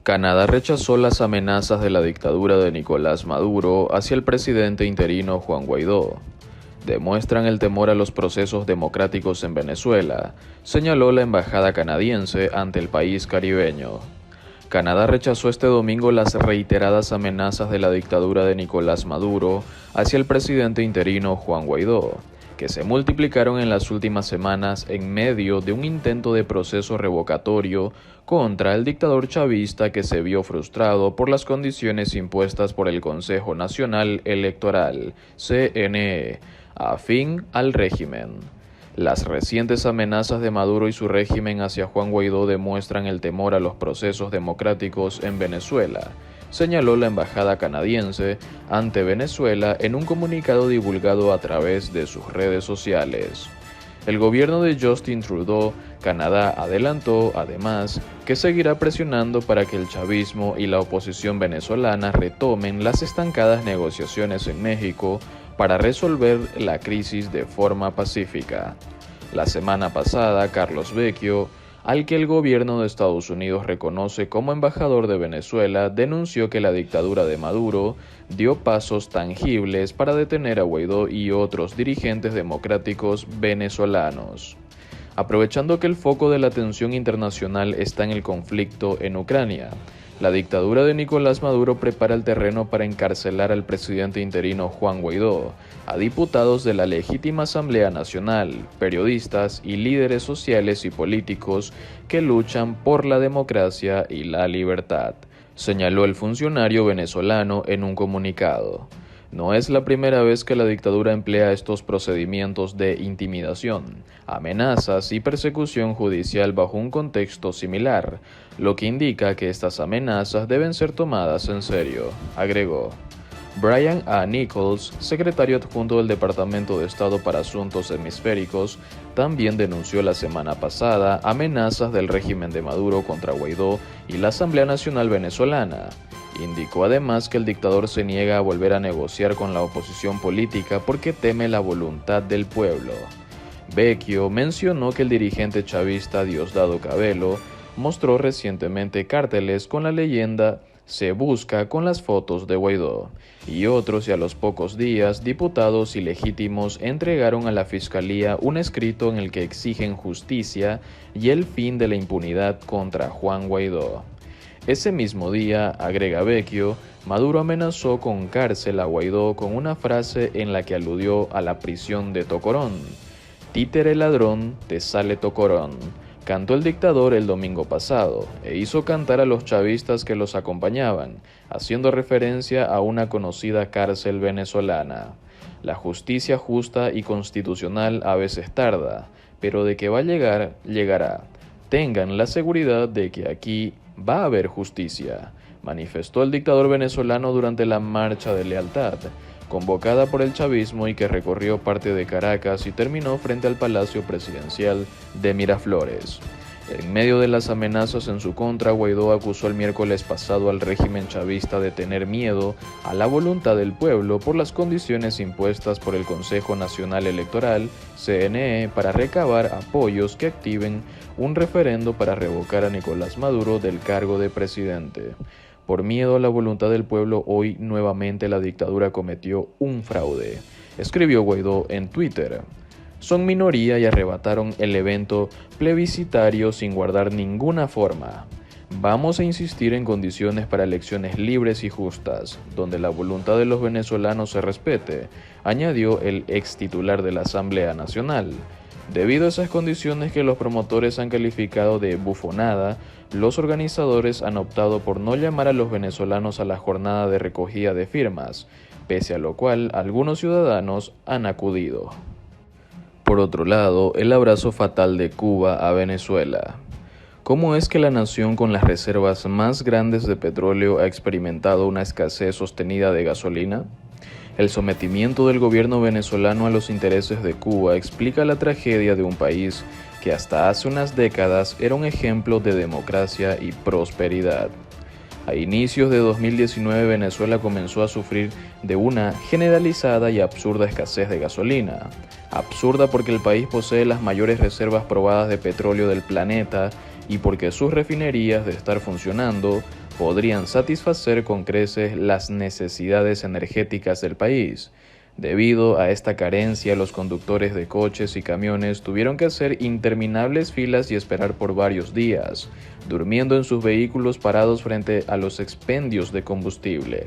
Canadá rechazó las amenazas de la dictadura de Nicolás Maduro hacia el presidente interino Juan Guaidó. Demuestran el temor a los procesos democráticos en Venezuela, señaló la embajada canadiense ante el país caribeño. Canadá rechazó este domingo las reiteradas amenazas de la dictadura de Nicolás Maduro hacia el presidente interino Juan Guaidó, que se multiplicaron en las últimas semanas en medio de un intento de proceso revocatorio contra el dictador chavista que se vio frustrado por las condiciones impuestas por el Consejo Nacional Electoral, CNE, afín al régimen. Las recientes amenazas de Maduro y su régimen hacia Juan Guaidó demuestran el temor a los procesos democráticos en Venezuela, señaló la embajada canadiense ante Venezuela en un comunicado divulgado a través de sus redes sociales. El gobierno de Justin Trudeau, Canadá, adelantó, además, que seguirá presionando para que el chavismo y la oposición venezolana retomen las estancadas negociaciones en México para resolver la crisis de forma pacífica. La semana pasada, Carlos Vecchio, al que el gobierno de Estados Unidos reconoce como embajador de Venezuela, denunció que la dictadura de Maduro dio pasos tangibles para detener a Guaidó y otros dirigentes democráticos venezolanos. Aprovechando que el foco de la atención internacional está en el conflicto en Ucrania, la dictadura de Nicolás Maduro prepara el terreno para encarcelar al presidente interino Juan Guaidó, a diputados de la legítima Asamblea Nacional, periodistas y líderes sociales y políticos que luchan por la democracia y la libertad, señaló el funcionario venezolano en un comunicado. No es la primera vez que la dictadura emplea estos procedimientos de intimidación, amenazas y persecución judicial bajo un contexto similar, lo que indica que estas amenazas deben ser tomadas en serio, agregó. Brian A. Nichols, secretario adjunto del Departamento de Estado para Asuntos Hemisféricos, también denunció la semana pasada amenazas del régimen de Maduro contra Guaidó y la Asamblea Nacional Venezolana. Indicó además que el dictador se niega a volver a negociar con la oposición política porque teme la voluntad del pueblo. Vecchio mencionó que el dirigente chavista Diosdado Cabello mostró recientemente carteles con la leyenda "Se busca" con las fotos de Guaidó, y otros, y a los pocos días, diputados ilegítimos entregaron a la Fiscalía un escrito en el que exigen justicia y el fin de la impunidad contra Juan Guaidó. Ese mismo día, agrega Vecchio, Maduro amenazó con cárcel a Guaidó con una frase en la que aludió a la prisión de Tocorón. "Títere ladrón, te sale Tocorón", cantó el dictador el domingo pasado, e hizo cantar a los chavistas que los acompañaban, haciendo referencia a una conocida cárcel venezolana. La justicia justa y constitucional a veces tarda, pero de que va a llegar, llegará. Tengan la seguridad de que aquí va a haber justicia, manifestó el dictador venezolano durante la Marcha de Lealtad, convocada por el chavismo y que recorrió parte de Caracas y terminó frente al Palacio Presidencial de Miraflores. En medio de las amenazas en su contra, Guaidó acusó el miércoles pasado al régimen chavista de tener miedo a la voluntad del pueblo por las condiciones impuestas por el Consejo Nacional Electoral, CNE, para recabar apoyos que activen un referendo para revocar a Nicolás Maduro del cargo de presidente. Por miedo a la voluntad del pueblo, hoy nuevamente la dictadura cometió un fraude, escribió Guaidó en Twitter. Son minoría y arrebataron el evento plebiscitario sin guardar ninguna forma. Vamos a insistir en condiciones para elecciones libres y justas, donde la voluntad de los venezolanos se respete, añadió el ex titular de la Asamblea Nacional. Debido a esas condiciones que los promotores han calificado de bufonada, los organizadores han optado por no llamar a los venezolanos a la jornada de recogida de firmas, pese a lo cual algunos ciudadanos han acudido. Por otro lado, el abrazo fatal de Cuba a Venezuela. ¿Cómo es que la nación con las reservas más grandes de petróleo ha experimentado una escasez sostenida de gasolina? El sometimiento del gobierno venezolano a los intereses de Cuba explica la tragedia de un país que hasta hace unas décadas era un ejemplo de democracia y prosperidad. A inicios de 2019, Venezuela comenzó a sufrir de una generalizada y absurda escasez de gasolina. Absurda porque el país posee las mayores reservas probadas de petróleo del planeta y porque sus refinerías, de estar funcionando, podrían satisfacer con creces las necesidades energéticas del país. Debido a esta carencia, los conductores de coches y camiones tuvieron que hacer interminables filas y esperar por varios días, durmiendo en sus vehículos parados frente a los expendios de combustible.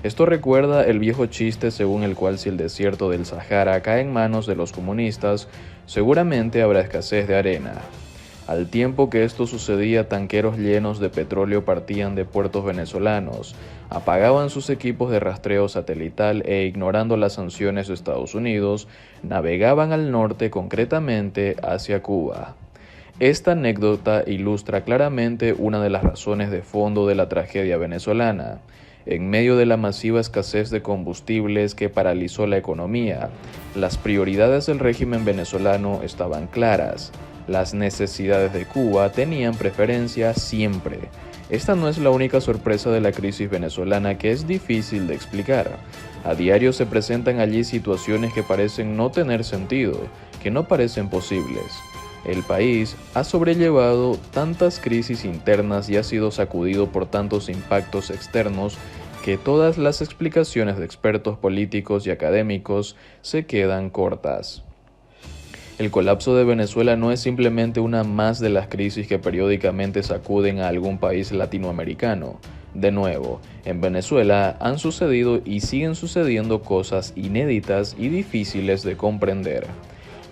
Esto recuerda el viejo chiste según el cual si el desierto del Sahara cae en manos de los comunistas, seguramente habrá escasez de arena. Al tiempo que esto sucedía, tanqueros llenos de petróleo partían de puertos venezolanos, apagaban sus equipos de rastreo satelital e, ignorando las sanciones de Estados Unidos, navegaban al norte, concretamente hacia Cuba. Esta anécdota ilustra claramente una de las razones de fondo de la tragedia venezolana. En medio de la masiva escasez de combustibles que paralizó la economía, las prioridades del régimen venezolano estaban claras. Las necesidades de Cuba tenían preferencia siempre. Esta no es la única sorpresa de la crisis venezolana, que es difícil de explicar. A diario se presentan allí situaciones que parecen no tener sentido, que no parecen posibles. El país ha sobrellevado tantas crisis internas y ha sido sacudido por tantos impactos externos que todas las explicaciones de expertos políticos y académicos se quedan cortas. El colapso de Venezuela no es simplemente una más de las crisis que periódicamente sacuden a algún país latinoamericano. De nuevo, en Venezuela han sucedido y siguen sucediendo cosas inéditas y difíciles de comprender.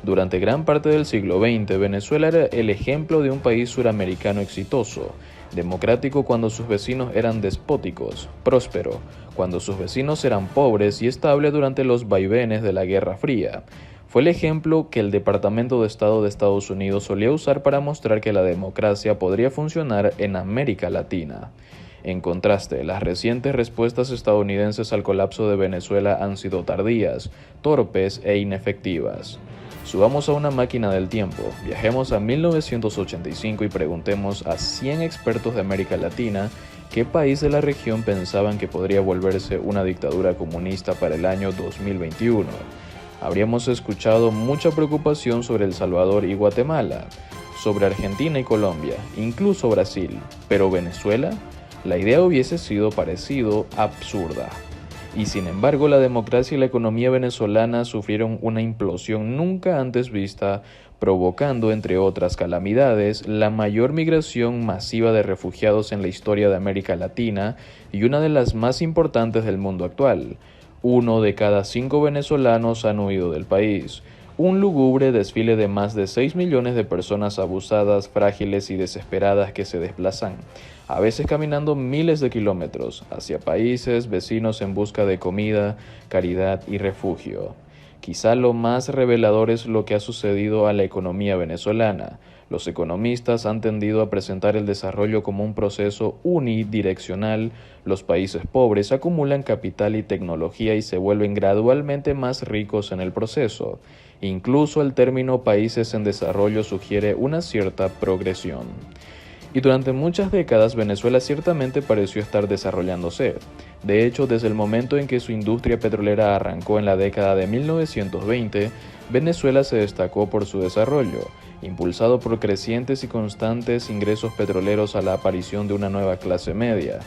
Durante gran parte del siglo XX, Venezuela era el ejemplo de un país suramericano exitoso, democrático cuando sus vecinos eran despóticos, próspero cuando sus vecinos eran pobres y estable durante los vaivenes de la Guerra Fría. Fue el ejemplo que el Departamento de Estado de Estados Unidos solía usar para mostrar que la democracia podría funcionar en América Latina. En contraste, las recientes respuestas estadounidenses al colapso de Venezuela han sido tardías, torpes e inefectivas. Subamos a una máquina del tiempo, viajemos a 1985 y preguntemos a 100 expertos de América Latina qué país de la región pensaban que podría volverse una dictadura comunista para el año 2021. Habríamos escuchado mucha preocupación sobre El Salvador y Guatemala, sobre Argentina y Colombia, incluso Brasil, pero Venezuela, la idea hubiese sido parecido absurda. Y sin embargo, la democracia y la economía venezolana sufrieron una implosión nunca antes vista, provocando, entre otras calamidades, la mayor migración masiva de refugiados en la historia de América Latina y una de las más importantes del mundo actual. 1 de cada 5 venezolanos han huido del país. Un lúgubre desfile de más de 6 millones de personas abusadas, frágiles y desesperadas que se desplazan, a veces caminando miles de kilómetros, hacia países vecinos en busca de comida, caridad y refugio. Quizá lo más revelador es lo que ha sucedido a la economía venezolana. Los economistas han tendido a presentar el desarrollo como un proceso unidireccional. Los países pobres acumulan capital y tecnología y se vuelven gradualmente más ricos en el proceso. Incluso el término países en desarrollo sugiere una cierta progresión. Y durante muchas décadas Venezuela ciertamente pareció estar desarrollándose. De hecho, desde el momento en que su industria petrolera arrancó en la década de 1920, Venezuela se destacó por su desarrollo, impulsado por crecientes y constantes ingresos petroleros a la aparición de una nueva clase media.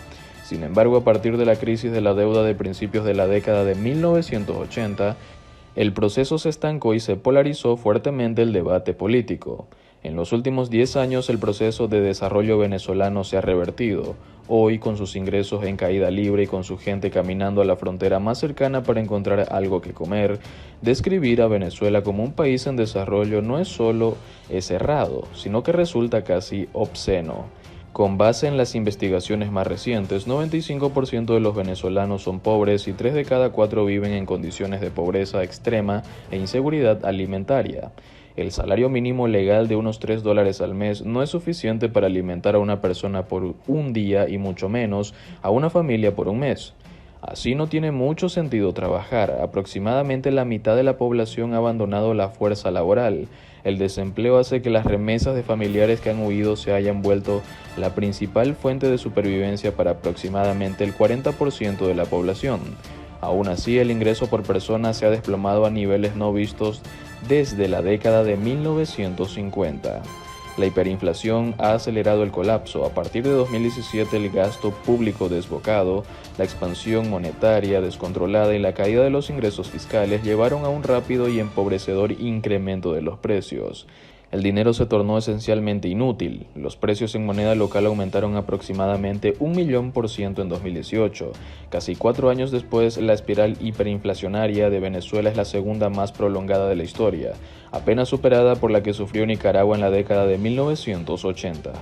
Sin embargo, a partir de la crisis de la deuda de principios de la década de 1980, el proceso se estancó y se polarizó fuertemente el debate político. En los últimos 10 años el proceso de desarrollo venezolano se ha revertido. Hoy, con sus ingresos en caída libre y con su gente caminando a la frontera más cercana para encontrar algo que comer, describir a Venezuela como un país en desarrollo no es solo errado, sino que resulta casi obsceno. Con base en las investigaciones más recientes, 95% de los venezolanos son pobres y 3 de cada 4 viven en condiciones de pobreza extrema e inseguridad alimentaria. El salario mínimo legal de unos $3 al mes no es suficiente para alimentar a una persona por un día y mucho menos a una familia por un mes. Así no tiene mucho sentido trabajar. Aproximadamente la mitad de la población ha abandonado la fuerza laboral. El desempleo hace que las remesas de familiares que han huido se hayan vuelto la principal fuente de supervivencia para aproximadamente el 40% de la población. Aún así, el ingreso por persona se ha desplomado a niveles no vistos desde la década de 1950. La hiperinflación ha acelerado el colapso. A partir de 2017, el gasto público desbocado, la expansión monetaria descontrolada y la caída de los ingresos fiscales llevaron a un rápido y empobrecedor incremento de los precios. El dinero se tornó esencialmente inútil. Los precios en moneda local aumentaron aproximadamente 1.000.000% en 2018. Casi 4 años después, la espiral hiperinflacionaria de Venezuela es la segunda más prolongada de la historia, apenas superada por la que sufrió Nicaragua en la década de 1980.